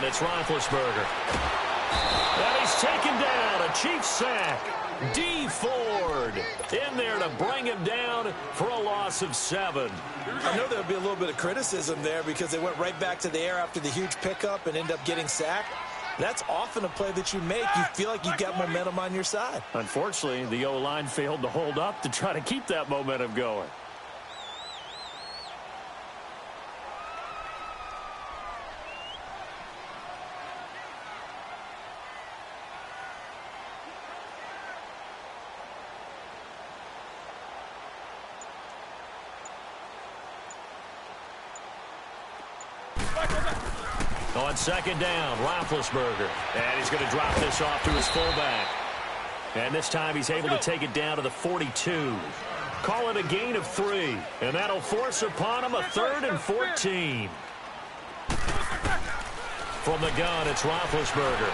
it's Roethlisberger. And he's taken down, a Chiefs sack. D. Ford in there to bring him down for a loss of 7. I know there'll be a little bit of criticism there because they went right back to the air after the huge pickup and end up getting sacked. That's often a play that you make. You feel like you've got momentum on your side. Unfortunately, the O-line failed to hold up to try to keep that momentum going. On second down, Roethlisberger. And he's going to drop this off to his fullback. And this time he's able to take it down to the 42. Call it a gain of 3. And that'll force upon him a 3rd and 14. From the gun, it's Roethlisberger.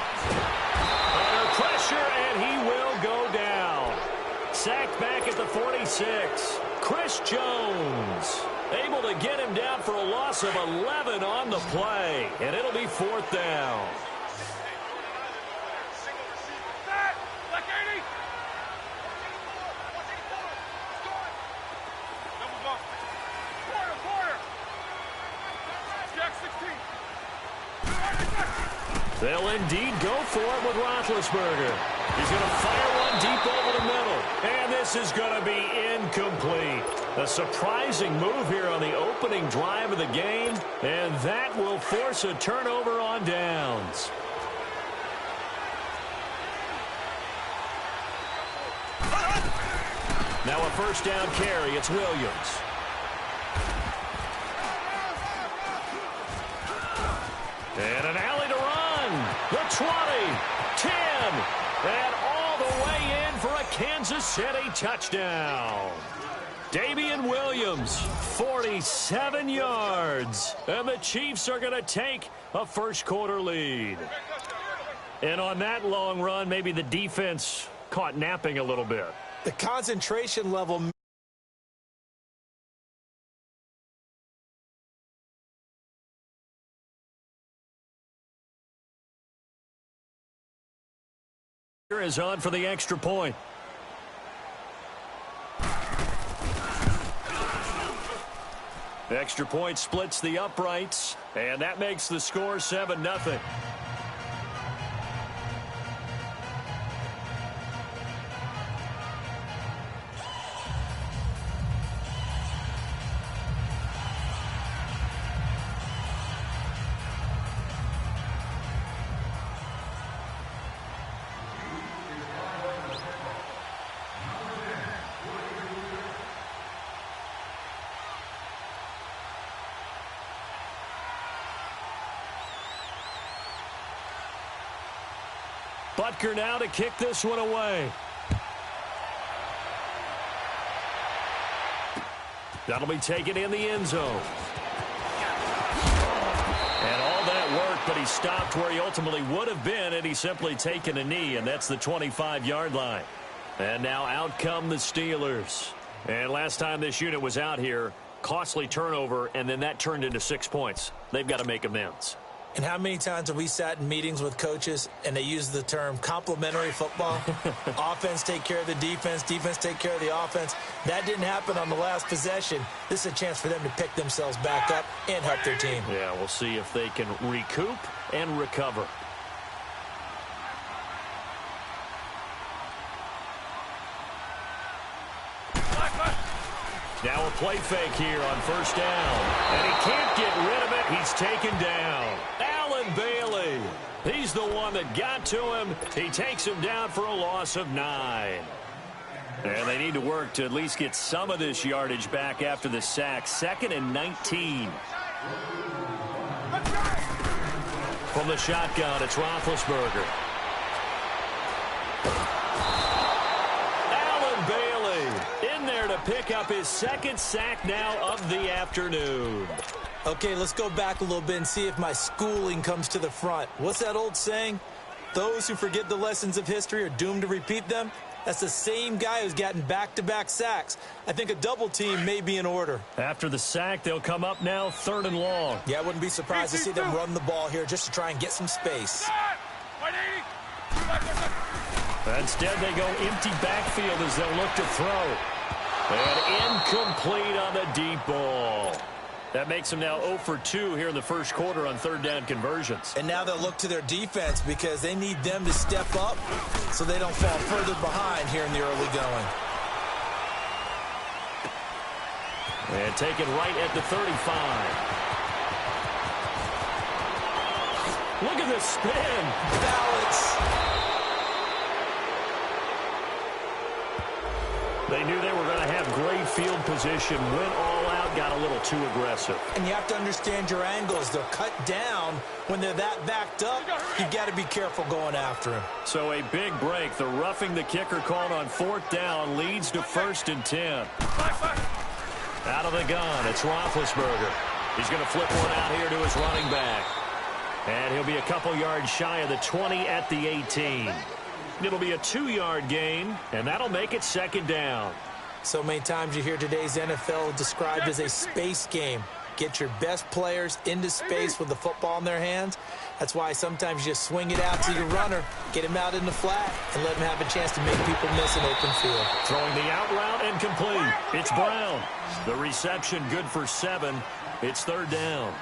Under pressure, and he will go down. Sacked back at the 46. Chris Jones able to get him down for a loss of 11 on the play. And it'll be 4th down. They'll indeed go for it with Roethlisberger. He's going to fire one deep over the middle. And this is going to be incomplete. A surprising move here on the opening drive of the game. And that will force a turnover on downs. Now a first down carry. It's Williams. And an alley to run. The 20, 10, and all the way in for a Kansas City touchdown. Damian Williams, 47 yards. And the Chiefs are going to take a first-quarter lead. And on that long run, maybe the defense caught napping a little bit. The concentration level is on for the extra point. The extra point splits the uprights, and that makes the score 7-0. Butker now to kick this one away. That'll be taken in the end zone. And all that work, but he stopped where he ultimately would have been had he simply taken a knee, and that's the 25-yard line. And now out come the Steelers. And last time this unit was out here, costly turnover, and then that turned into 6 points. They've got to make amends. And how many times have we sat in meetings with coaches and they use the term complementary football? Offense take care of the defense, defense take care of the offense. That didn't happen on the last possession. This is a chance for them to pick themselves back up and help their team. Yeah, we'll see if they can recoup and recover. Now a play fake here on first down. And he can't get rid of it. He's taken down. Allen Bailey. He's the one that got to him. He takes him down for a loss of 9. And they need to work to at least get some of this yardage back after the sack. 2nd and 19. From the shotgun, it's Roethlisberger. Pick up his 2nd sack now of the afternoon. Okay, let's go back a little bit and see if my schooling comes to the front. What's that old saying? Those who forget the lessons of history are doomed to repeat them. That's the same guy who's gotten back-to-back sacks. I think a double team may be in order. After the sack, they'll come up now 3rd and long. Yeah, I wouldn't be surprised to see them run the ball here just to try and get some space. Instead, they go empty backfield as they'll look to throw. And incomplete on the deep ball. That makes them now 0 for 2 here in the first quarter on 3rd down conversions. And now they'll look to their defense because they need them to step up so they don't fall further behind here in the early going. And taken right at the 35. Look at the spin. Balance. They knew they were going to have great field position, went all out, got a little too aggressive. And you have to understand your angles. They're cut down. When they're that backed up, you got to be careful going after him. So a big break. The roughing the kicker called on 4th down leads to 1st and 10. Out of the gun, it's Roethlisberger. He's going to flip one out here to his running back. And he'll be a couple yards shy of the 20 at the 18. It'll be a 2-yard gain, and that'll make it 2nd down. So many times you hear today's NFL described as a space game. Get your best players into space with the football in their hands. That's why sometimes you just swing it out to your runner, get him out in the flat, and let him have a chance to make people miss an open field. Throwing the out route and complete. It's Brown. The reception good for 7. It's 3rd down.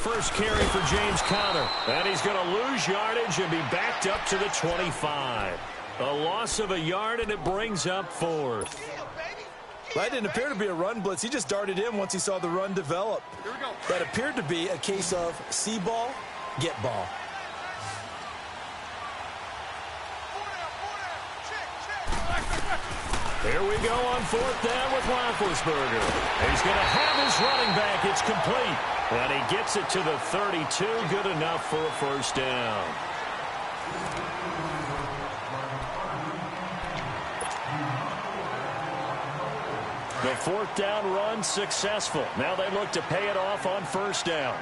First carry for James Conner. And he's going to lose yardage and be backed up to the 25. A loss of a yard, and it brings up 4th. That didn't appear to be a run blitz. He just darted in once he saw the run develop. That appeared to be a case of see ball, get ball. Here we go on 4th down with Roethlisberger. He's going to have his running back. It's complete. And he gets it to the 32. Good enough for a 1st down. The 4th down run successful. Now they look to pay it off on 1st down.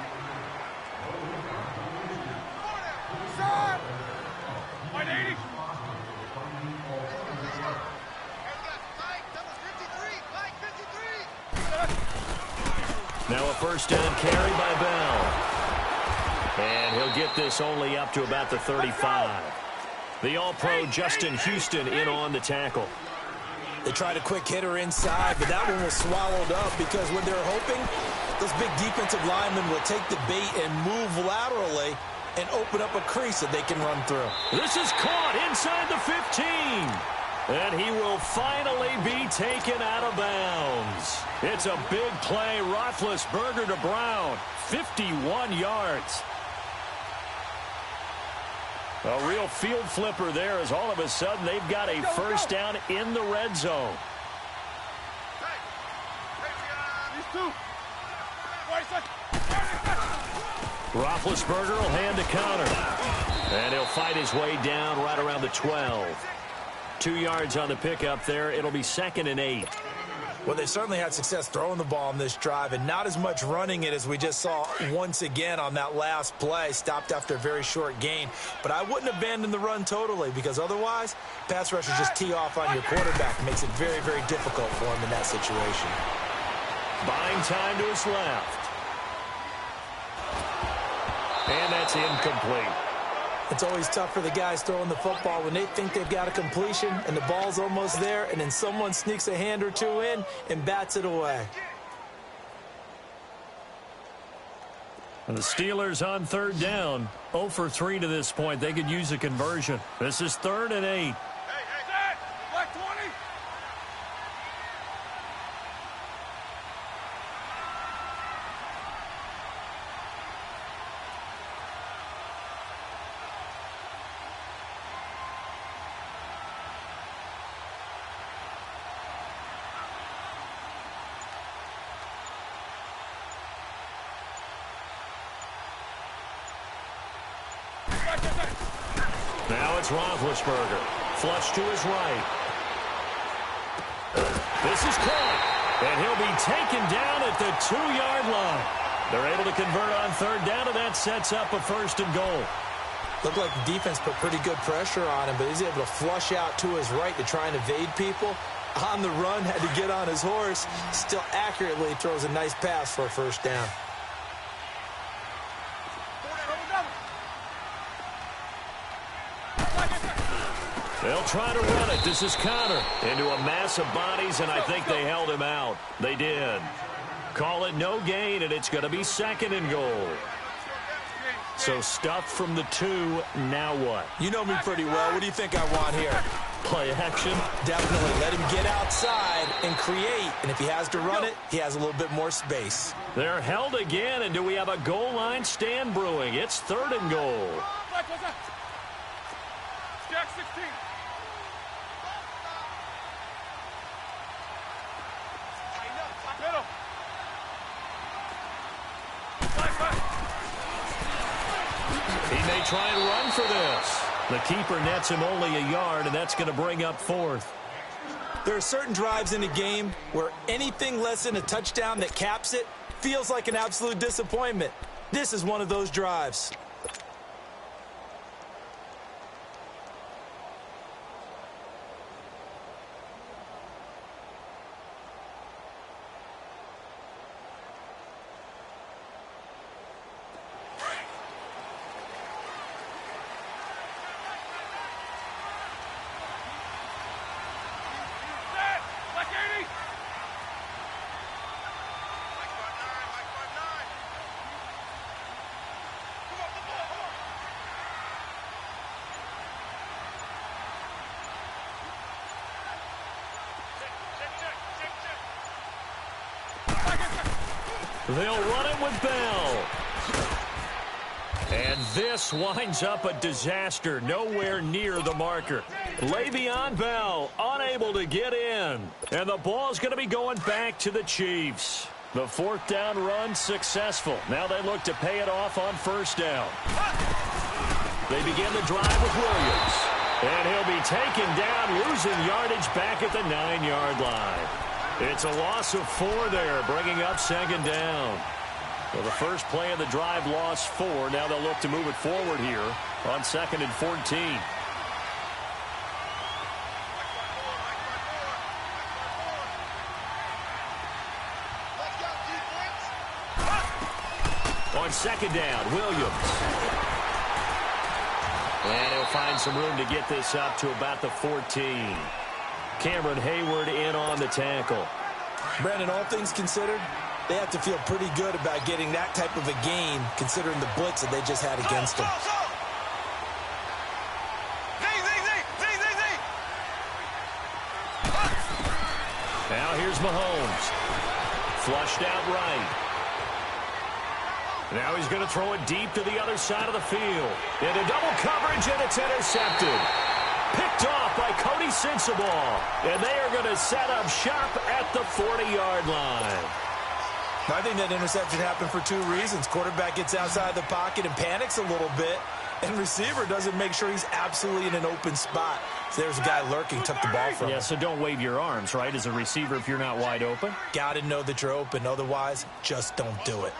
Now a 1st down carry by Bell. And he'll get this only up to about the 35. The All-Pro Justin Houston in on the tackle. They tried a quick hitter inside, but that one was swallowed up because when they're hoping, those big defensive linemen will take the bait and move laterally and open up a crease that they can run through. This is caught inside the 15. And he will finally be taken out of bounds. It's a big play. Roethlisberger to Brown. 51 yards. A real field flipper there as all of a sudden they've got a 1st down in the red zone. Roethlisberger will hand to Conner. And he'll fight his way down right around the 12. 2 yards on the pickup there. It'll be 2nd and 8. Well, they certainly had success throwing the ball on this drive and not as much running it as we just saw once again on that last play. Stopped after a very short gain. But I wouldn't abandon the run totally because otherwise, pass rushers just tee off on your quarterback. It makes it very, very difficult for him in that situation. Buying time to his left. And that's incomplete. It's always tough for the guys throwing the football when they think they've got a completion and the ball's almost there, and then someone sneaks a hand or two in and bats it away. And the Steelers on 3rd down. 0 for 3 to this point. They could use a conversion. This is 3rd and 8. Now it's Roethlisberger. Flush to his right. This is caught. And he'll be taken down at the 2-yard line. They're able to convert on 3rd down, and that sets up a 1st and goal. Looked like the defense put pretty good pressure on him, but he's able to flush out to his right to try and evade people. On the run, had to get on his horse. Still accurately throws a nice pass for a first down. They'll try to run it. This is Connor into a mass of bodies, and I think they held him out. They did. Call it no gain, and it's going to be 2nd and goal. So stuff from the 2. Now what? You know me pretty well. What do you think I want here? Play action? Definitely. Let him get outside and create. And if he has to run it, he has a little bit more space. They're held again, and do we have a goal line stand brewing? It's 3rd and goal. Jack 16. Middle. He may try and run for this. The keeper nets him only a yard, and that's going to bring up 4th. There are certain drives in a game where anything less than a touchdown that caps it feels like an absolute disappointment. This is one of those drives. They'll run it with Bell. And this winds up a disaster. Nowhere near the marker. Le'Veon Bell unable to get in. And the ball's going to be going back to the Chiefs. The 4th down run successful. Now they look to pay it off on 1st down. They begin the drive with Williams. And he'll be taken down, losing yardage back at the 9-yard line. It's a loss of 4 there, bringing up 2nd down. Well, the first play of the drive lost 4. Now they'll look to move it forward here on 2nd and 14. On 2nd down, Williams. And he'll find some room to get this up to about the 14. Cameron Hayward in on the tackle. Brandon, all things considered, they have to feel pretty good about getting that type of a gain, considering the blitz that they just had against them. Now here's Mahomes. Flushed out right. Now he's going to throw it deep to the other side of the field. Into double coverage, and it's intercepted. Picked off by Cody Sensabaugh. And they are going to set up shop at the 40-yard line. I think that interception happened for 2 reasons. Quarterback gets outside the pocket and panics a little bit. And receiver doesn't make sure he's absolutely in an open spot. So there's a guy lurking, took the ball from him. Yeah, so don't wave your arms, right, as a receiver if you're not wide open? Got to know that you're open. Otherwise, just don't do it.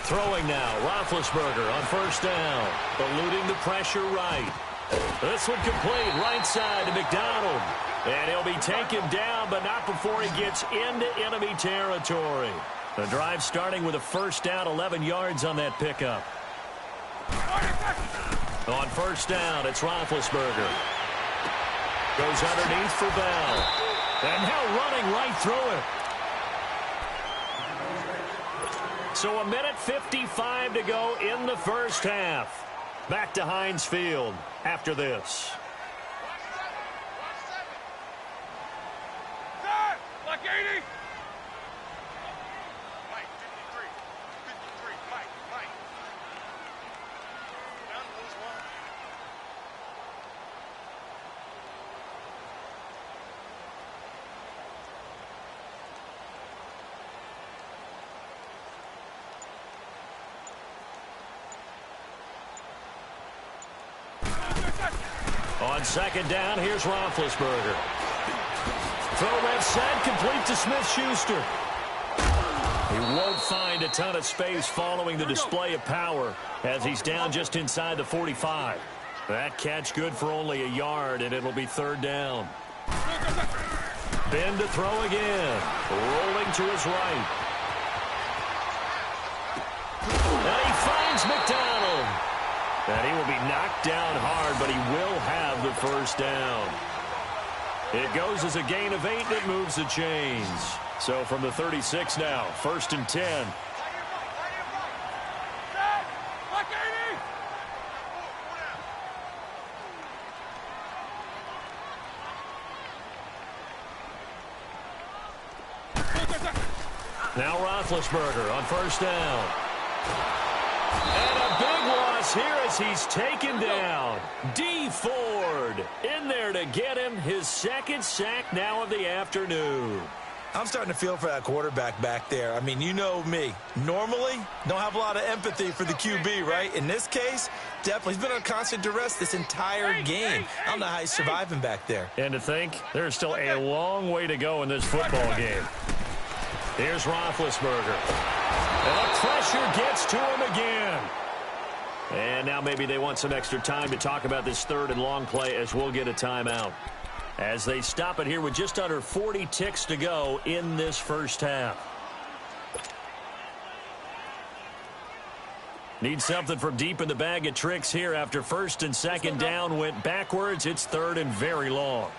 Throwing now, Roethlisberger on 1st down, eluding the pressure right. This one complete, right side to McDonald. And he'll be taken down, but not before he gets into enemy territory. The drive starting with a 1st down, 11 yards on that pickup. On 1st down, it's Roethlisberger. Goes underneath for Bell. And now running right through it. So a minute 55 to go in the first half. Back to Heinz Field after this. Like 80. On second down, here's Roethlisberger. Throw left side, complete to Smith-Schuster. He won't find a ton of space following the display of power as he's down just inside the 45. That catch good for only a yard, and it'll be third down. Ben to throw again. Rolling to his right. And he finds McDonald. And he will be knocked down hard, but he will have the first down. It goes as a gain of 8, and it moves the chains. So from the 36 now, 1st and 10. Now Roethlisberger on first down. And a big loss here as he's taken down. D. Ford in there to get him his second sack now of the afternoon. I'm starting to feel for that quarterback back there. I mean, you know me. Normally, don't have a lot of empathy for the QB, right? In this case, definitely. He's been on constant duress this entire game. I don't know how he's surviving back there. And to think, there's still a long way to go in this football game. Here's Roethlisberger. And the pressure gets to him again. And now maybe they want some extra time to talk about this third and long play as we'll get a timeout. As they stop it here with just under 40 ticks to go in this first half. Need something from deep in the bag of tricks here after first and second down went backwards. It's third and very long.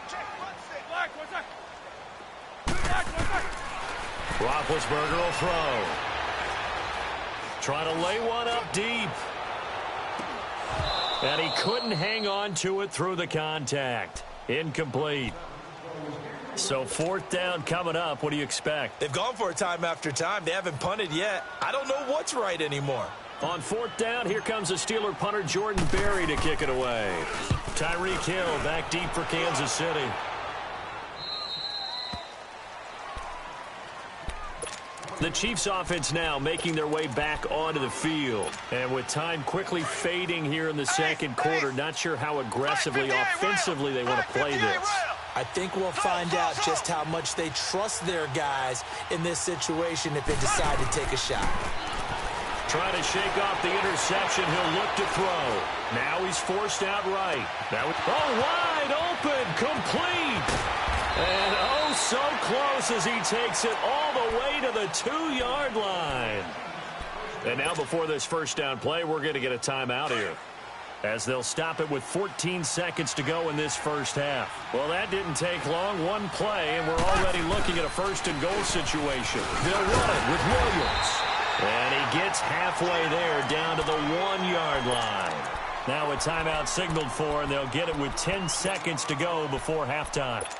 Roethlisberger will throw. Trying to lay one up deep. And he couldn't hang on to it through the contact. Incomplete. So fourth down coming up. What do you expect? They've gone for it time after time. They haven't punted yet. I don't know what's right anymore. On fourth down, here comes the Steeler punter Jordan Berry to kick it away. Tyreek Hill back deep for Kansas City. The Chiefs offense now making their way back onto the field. And with time quickly fading here in the second quarter, not sure how aggressively, offensively they want to play this. I think we'll find out just how much they trust their guys in this situation if they decide to take a shot. Trying to shake off the interception. He'll look to throw. Now he's forced out right. Wide open, complete. And oh, so close as he takes it all the way to the 2-yard line. And now before this first down play, we're going to get a timeout here, as they'll stop it with 14 seconds to go in this first half. Well, that didn't take long. One play, and we're already looking at a first and goal situation. They'll run it with Williams. And he gets halfway there down to the 1-yard line. Now a timeout signaled for, and they'll get it with 10 seconds to go before halftime.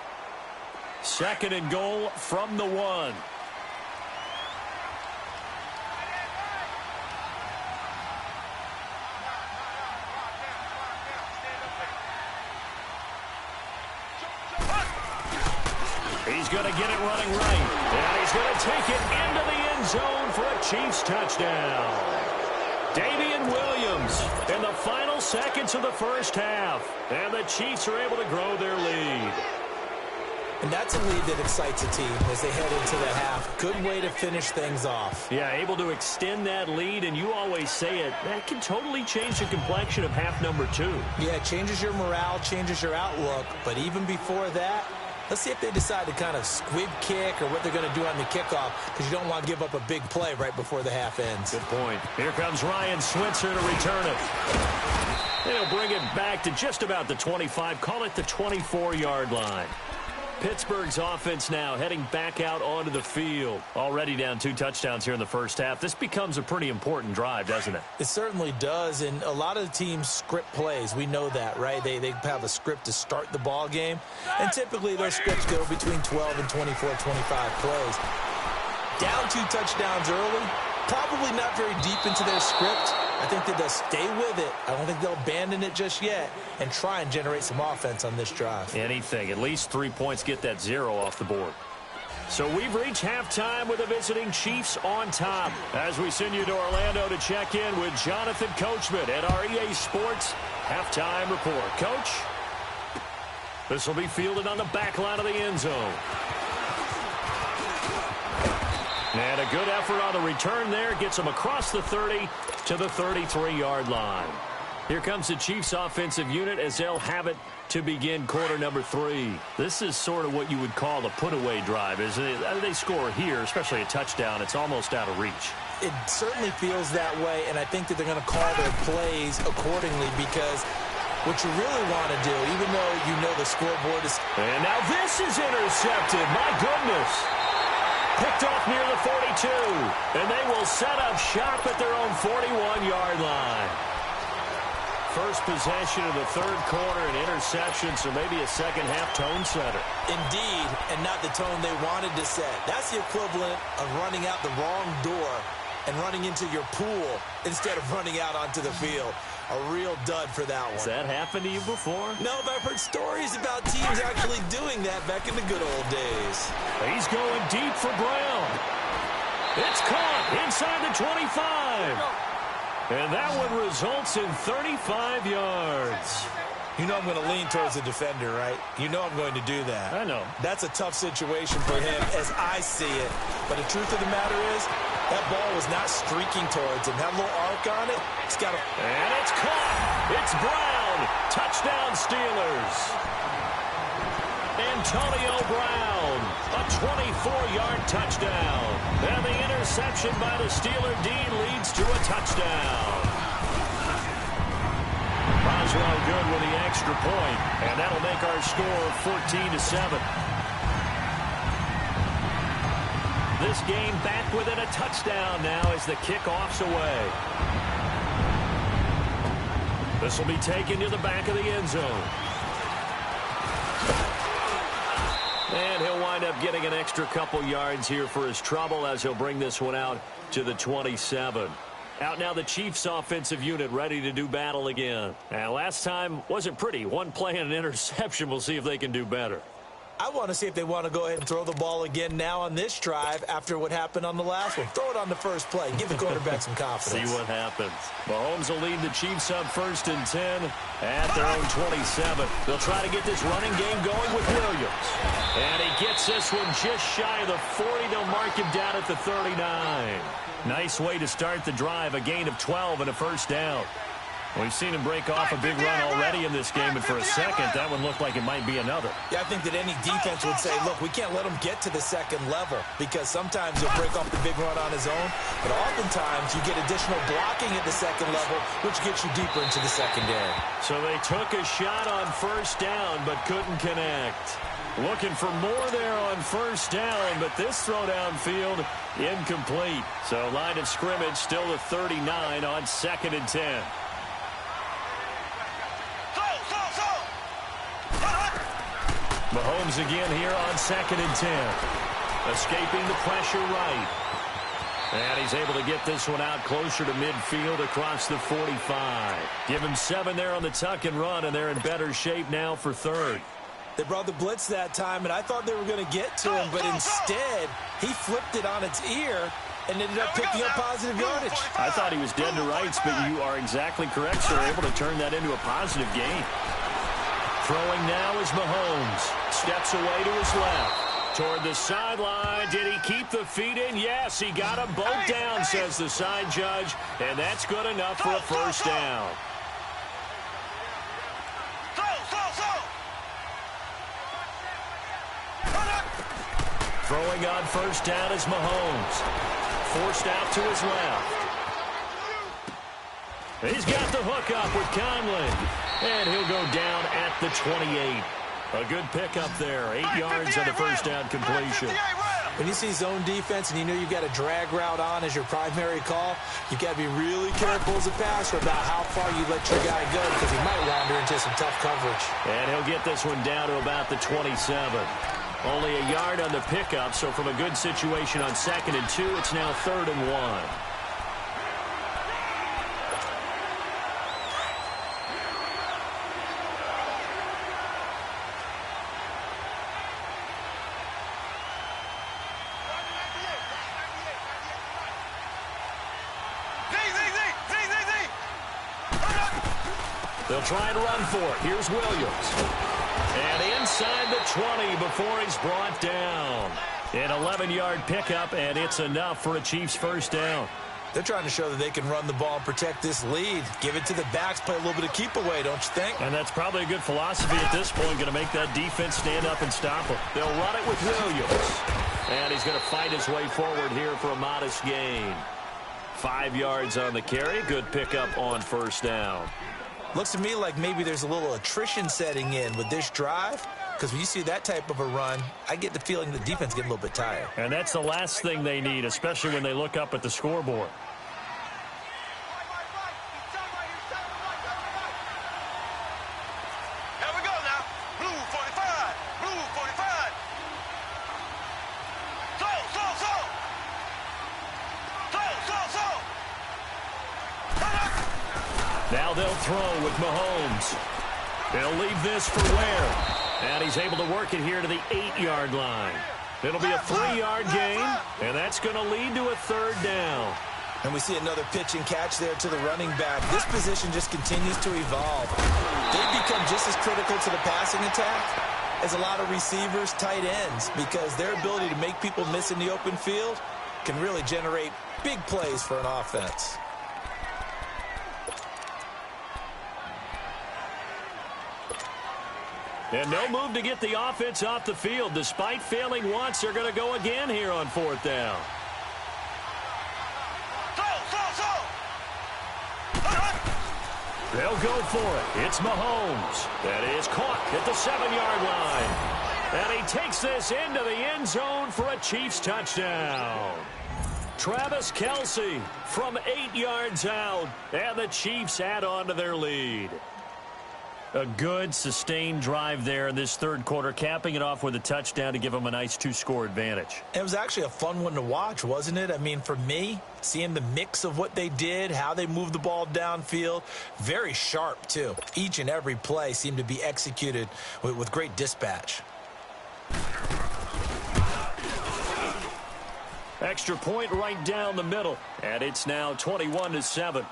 Second and goal from the 1. He's going to get it running right. And he's going to take it into the end zone for a Chiefs touchdown. Damian Williams in the final seconds of the first half. And the Chiefs are able to grow their lead. And that's a lead that excites a team as they head into the half. Good way to finish things off. Yeah, able to extend that lead, and you always say it, that can totally change the complexion of half number 2. Yeah, it changes your morale, changes your outlook. But even before that, let's see if they decide to kind of squib kick or what they're going to do on the kickoff, because you don't want to give up a big play right before the half ends. Good point. Here comes Ryan Switzer to return it. They'll bring it back to just about the 25, call it the 24-yard line. Pittsburgh's offense now heading back out onto the field. Already down 2 touchdowns here in the first half. This becomes a pretty important drive, doesn't it? It certainly does, and a lot of the teams script plays. We know that, right? They have a script to start the ball game, and typically those scripts go between 12 and 24, 25 plays. Down 2 touchdowns early, probably not very deep into their script. I think that they'll stay with it. I don't think they'll abandon it just yet and try and generate some offense on this drive. Anything. At least 3 points, get that 0 off the board. So we've reached halftime with the visiting Chiefs on top. As we send you to Orlando to check in with Jonathan Coachman at our EA Sports Halftime Report. Coach? This will be fielded on the back line of the end zone. And a good effort on the return there. Gets him across the 30 to the 33-yard line. Here comes the Chiefs offensive unit as they'll have it to begin quarter number 3. This is sort of what you would call a put-away drive, isn't it? They score here, especially a touchdown. It's almost out of reach. It certainly feels that way, and I think that they're going to call their plays accordingly because what you really want to do, even though you know the scoreboard is... And now this is intercepted. My goodness. Picked off near the 42. And they will set up shop at their own 41-yard line. First possession of the third quarter, an interception, so maybe a second-half tone setter. Indeed, and not the tone they wanted to set. That's the equivalent of running out the wrong door and running into your pool instead of running out onto the field. A real dud for that one. Has that happened to you before? No, but I've heard stories about teams actually doing that back in the good old days. He's going deep for Brown. It's caught inside the 25. And that one results in 35 yards. You know I'm going to lean towards the defender, right? You know I'm going to do that. I know. That's a tough situation for him as I see it. But the truth of the matter is, that ball was not streaking towards him. That little arc on it, it's got a... And it's caught. It's Brown. Touchdown Steelers. Antonio Brown, a 24-yard touchdown. And the interception by the Steeler D leads to a touchdown. Boswell good with the extra point, and that'll make our score 14-7. This game back within a touchdown now as the kickoff's away. This will be taken to the back of the end zone. And he'll wind up getting an extra couple yards here for his trouble as he'll bring this one out to the 27. Out now the Chiefs offensive unit ready to do battle again. And last time wasn't pretty. One play and an interception. We'll see if they can do better. I want to see if they want to go ahead and throw the ball again now on this drive after what happened on the last one. Throw it on the first play. Give the quarterback some confidence. See what happens. Mahomes will lead the Chiefs up 1st and 10 at their own 27. They'll try to get this running game going with Williams. And he gets this one just shy of the 40. They'll mark him down at the 39. Nice way to start the drive. A gain of 12 and a first down. We've seen him break off a big run already in this game, and for a second, that one looked like it might be another. Yeah, I think that any defense would say, look, we can't let him get to the second level because sometimes he'll break off the big run on his own, but oftentimes you get additional blocking at the second level, which gets you deeper into the secondary. So they took a shot on first down, but couldn't connect. Looking for more there on first down, but this throw downfield incomplete. So line of scrimmage still the 39 on 2nd and 10. Mahomes again here on 2nd and 10. Escaping the pressure right. And he's able to get this one out closer to midfield across the 45. Give him 7 there on the tuck and run, and they're in better shape now for 3rd. They brought the blitz that time, and I thought they were going to get to him, but instead he flipped it on its ear and ended up picking up positive yardage. I thought he was dead to rights, but you are exactly correct, sir. Able to turn that into a positive gain. Throwing now is Mahomes. Steps away to his left. Toward the sideline. Did he keep the feet in? Yes, he got them both down, says the side judge. And that's good enough for a first down. Throwing on first down is Mahomes. Forced out to his left. He's got the hook up with Conley. And he'll go down at the 28. A good pickup there. 8 yards on the first down completion. When you see zone defense and you know you've got a drag route on as your primary call, you've got to be really careful as a passer about how far you let your guy go because he might wander into some tough coverage. And he'll get this one down to about the 27. Only a yard on the pickup, so from a good situation on 2nd and 2, it's now 3rd and 1. They'll try and run for it. Here's Williams. And inside the 20 before he's brought down. An 11-yard pickup, and it's enough for a Chiefs first down. They're trying to show that they can run the ball and protect this lead. Give it to the backs, play a little bit of keep away, don't you think? And that's probably a good philosophy at this point, going to make that defense stand up and stop him. They'll run it with Williams. And he's going to fight his way forward here for a modest gain. 5 yards on the carry. Good pickup on first down. Looks to me like maybe there's a little attrition setting in with this drive. Because when you see that type of a run, I get the feeling the defense getting a little bit tired. And that's the last thing they need, especially when they look up at the scoreboard. Here we go now. Blue 45. Blue 45. Now they'll throw with Mahomes. They'll leave this for Ware. And he's able to work it here to the 8-yard line. It'll be a 3-yard gain, and that's going to lead to a third down. And we see another pitch and catch there to the running back. This position just continues to evolve. They've become just as critical to the passing attack as a lot of receivers, tight ends, because their ability to make people miss in the open field can really generate big plays for an offense. And no move to get the offense off the field. Despite failing once, they're going to go again here on fourth down. They'll go for it. It's Mahomes. That is caught at the 7-yard line. And he takes this into the end zone for a Chiefs touchdown. Travis Kelce from 8 yards out. And the Chiefs add on to their lead. A good, sustained drive there in this third quarter, capping it off with a touchdown to give them a nice 2-score advantage. It was actually a fun one to watch, wasn't it? I mean, for me, seeing the mix of what they did, how they moved the ball downfield, very sharp, too. Each and every play seemed to be executed with great dispatch. Extra point right down the middle, and it's now 21-7.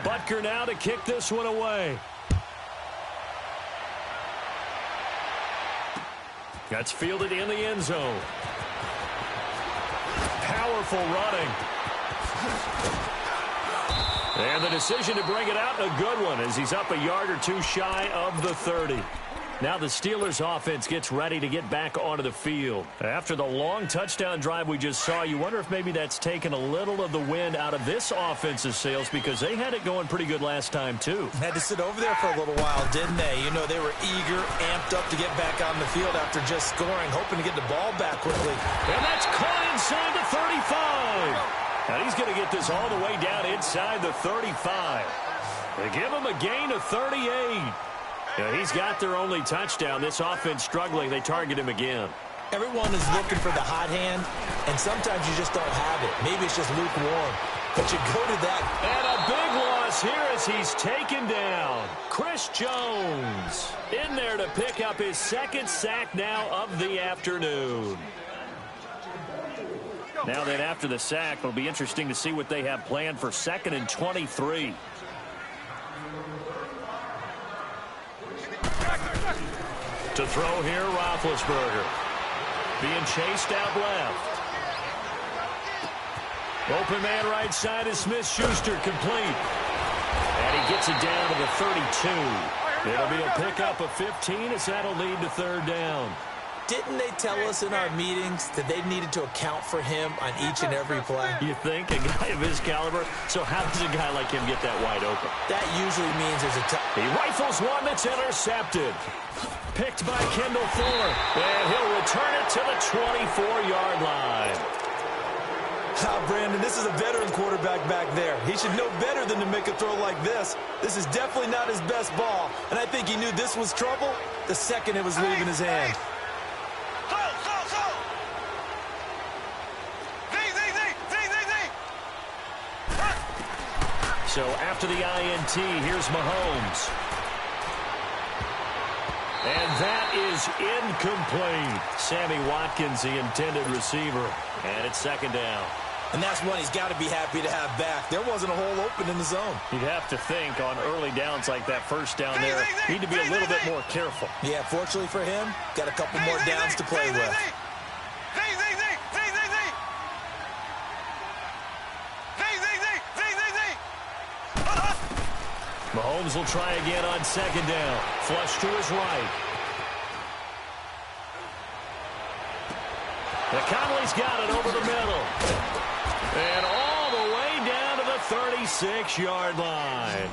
Butker now to kick this one away. That's fielded in the end zone. Powerful running. And the decision to bring it out, a good one, as he's up a yard or two shy of the 30. Now the Steelers offense gets ready to get back onto the field. After the long touchdown drive we just saw, you wonder if maybe that's taken a little of the wind out of this offense's sails, because they had it going pretty good last time too. Had to sit over there for a little while, didn't they? You know, they were eager, amped up to get back on the field after just scoring, hoping to get the ball back quickly. And that's caught inside the 35. And he's going to get this all the way down inside the 35. They give him a gain of 38. Yeah, he's got their only touchdown. This offense struggling. They target him again. Everyone is looking for the hot hand, and sometimes you just don't have it. Maybe it's just lukewarm. But you go to that. And a big loss here as he's taken down. Chris Jones in there to pick up his second sack now of the afternoon. Now then, after the sack, it'll be interesting to see what they have planned for 2nd and 23. To throw here, Roethlisberger. Being chased out left. Open man right side is Smith-Schuster, complete. And he gets it down to the 32. It'll be a pickup of 15 as that'll lead to third down. Didn't they tell us in our meetings that they needed to account for him on each and every play? You think? A guy of his caliber? So how does a guy like him get that wide open? That usually means there's a He rifles one that's intercepted. Picked by Kendall Fuller. And he'll return it to the 24-yard line. Brandon, this is a veteran quarterback back there. He should know better than to make a throw like this. This is definitely not his best ball. And I think he knew this was trouble the second it was leaving his hand. So after the INT, here's Mahomes. And that is incomplete. Sammy Watkins, the intended receiver. And it's second down. And that's one he's got to be happy to have back. There wasn't a hole open in the zone. You'd have to think on early downs like that first down there, need to be a little bit more careful. Yeah, fortunately for him, got a couple more downs to play with. Mahomes will try again on second down. Flush to his right. Conley's got it over the middle. And all the way down to the 36-yard line.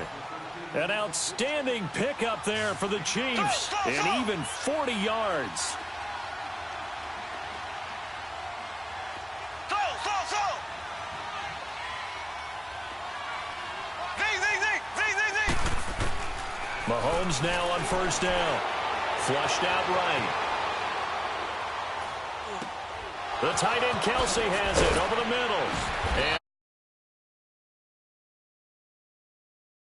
An outstanding pickup there for the Chiefs. And even 40 yards. Mahomes now on first down. Flushed out right. The tight end Kelsey has it over the middle. And